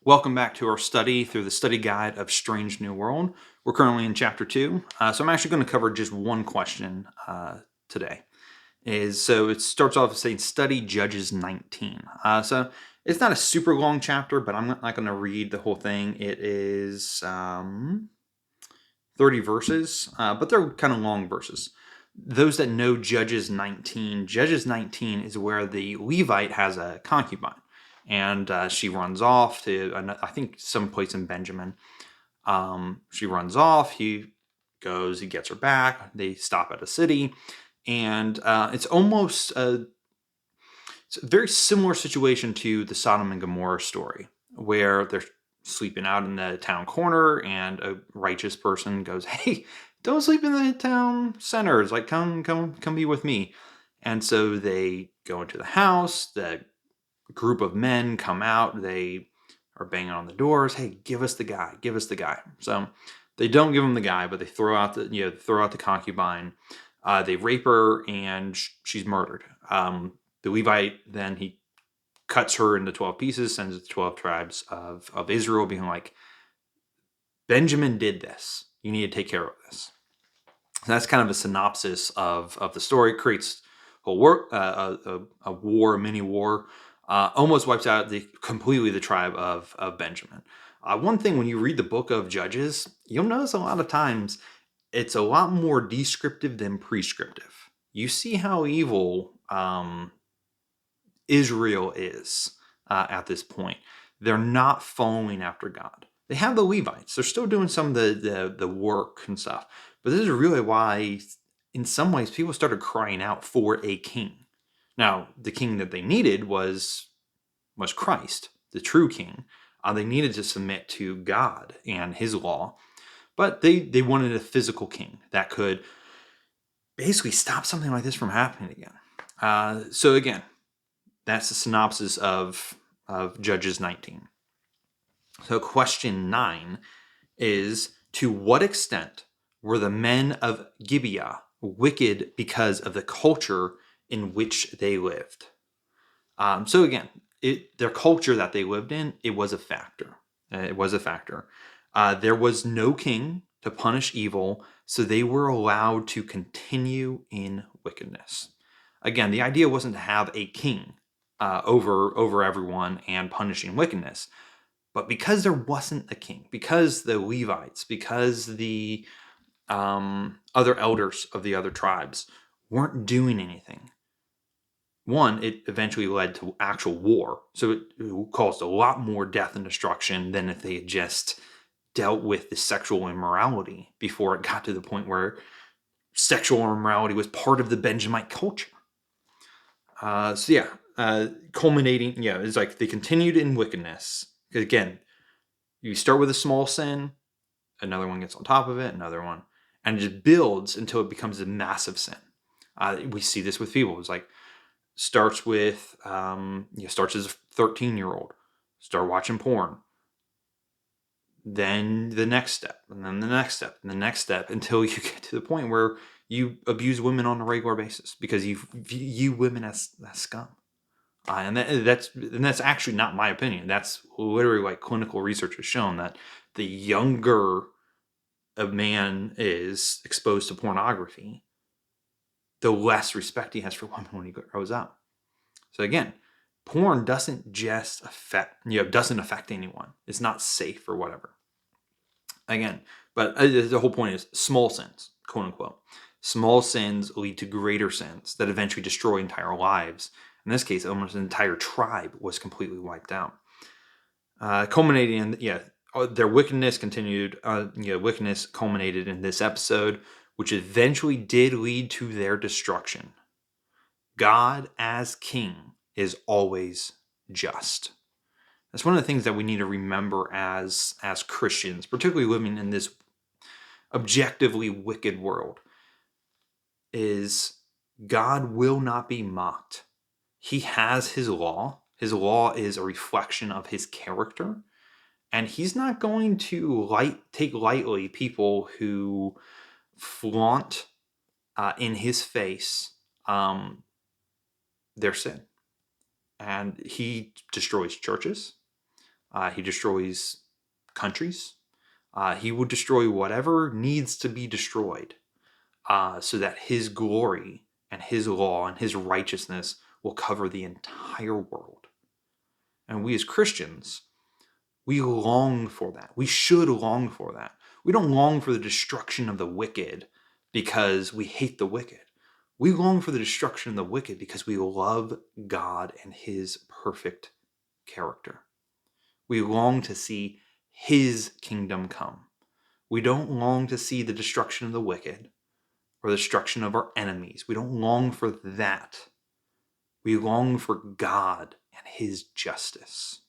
Welcome back to our study through the study guide of Strange New World. We're currently in chapter 2, so I'm actually going to cover just one question today. So it starts off saying study Judges 19. So it's not a super long chapter, but I'm not going to read the whole thing. It is 30 verses, but they're kind of long verses. Those that know Judges 19 is where the Levite has a concubine, and she runs off to, I think, some place in Benjamin. She runs off. He goes. He gets her back. They stop at a city, and it's a very similar situation to the Sodom and Gomorrah story, where they're sleeping out in the town corner, and a righteous person goes, "Hey, don't sleep in the town center. It's like, come be with me." And so they go into the house. The group of men come out. They are banging on the doors. "Hey, give us the guy. Give us the guy." So they don't give him the guy, but they throw out the concubine. They rape her, and she's murdered. The Levite then he cuts her into 12 pieces, sends it to 12 tribes of Israel, being like, "Benjamin did this. You need to take care of this." So that's kind of a synopsis of the story. It creates a war, a mini war. Almost wipes out completely the tribe of Benjamin. One thing, when you read the book of Judges, you'll notice a lot of times it's a lot more descriptive than prescriptive. You see how evil Israel is at this point. They're not following after God. They have the Levites. They're still doing some of the work and stuff. But this is really why, in some ways, people started crying out for a king. Now, the king that they needed was Christ, the true king. They needed to submit to God and his law. But they wanted a physical king that could basically stop something like this from happening again. So again, that's the synopsis of Judges 19. So question 9 is, to what extent were the men of Gibeah wicked because of the culture in which they lived? So again, their culture that they lived in, it was a factor. There was no king to punish evil, so they were allowed to continue in wickedness. Again, the idea wasn't to have a king over everyone and punishing wickedness. But because there wasn't a king, because the Levites, because the other elders of the other tribes weren't doing anything, one, it eventually led to actual war. So it caused a lot more death and destruction than if they had just dealt with the sexual immorality before it got to the point where sexual immorality was part of the Benjamite culture. Culminating, it's like they continued in wickedness. Because again, you start with a small sin, another one gets on top of it, another one, and it just builds until it becomes a massive sin. We see this with people. It's like starts as a 13-year-old, start watching porn, then the next step, and then the next step, and the next step, until you get to the point where you abuse women on a regular basis because you view women as scum. And that's actually not my opinion. That's literally like clinical research has shown that the younger a man is exposed to pornography, the less respect he has for women when he grows up. So again, porn doesn't just doesn't affect anyone. It's not safe or whatever. Again, but the whole point is small sins, quote unquote. Small sins lead to greater sins that eventually destroy entire lives. In this case, almost an entire tribe was completely wiped out. Culminating in, their wickedness continued. Wickedness culminated in this episode, which eventually did lead to their destruction. God as king is always just. That's one of the things that we need to remember as Christians, particularly living in this objectively wicked world, is God will not be mocked. He has his law. His law is a reflection of his character. And he's not going to take lightly people who flaunt in his face their sin. And he destroys churches. He destroys countries. He will destroy whatever needs to be destroyed so that his glory and his law and his righteousness will cover the entire world. And we as Christians, we long for that. We should long for that. We don't long for the destruction of the wicked because we hate the wicked. We long for the destruction of the wicked because we love God and his perfect character. We long to see his kingdom come. We don't long to see the destruction of the wicked or the destruction of our enemies. We don't long for that. We long for God and his justice.